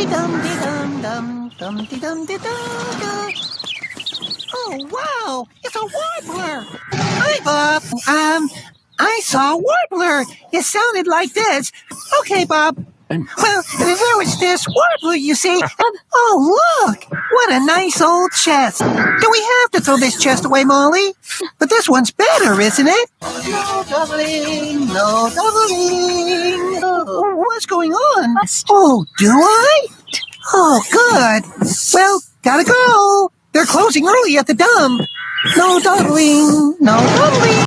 Dum-dee-dum-dum-dum-dee-dum-dee-dum-dum. Oh, wow, it's a warbler. Hi, Bob. I saw a warbler. It sounded like this. Okay, Bob. Well, there was this warbler, you see. Oh, look, what a nice old chest. Do we have to throw this chest away, Molly? But this one's better, isn't it? No doubling, no doubling. Oh, what's going on? Oh, do I? Oh, good. Well, gotta go. They're closing early at the dump. No doubling, no doubling.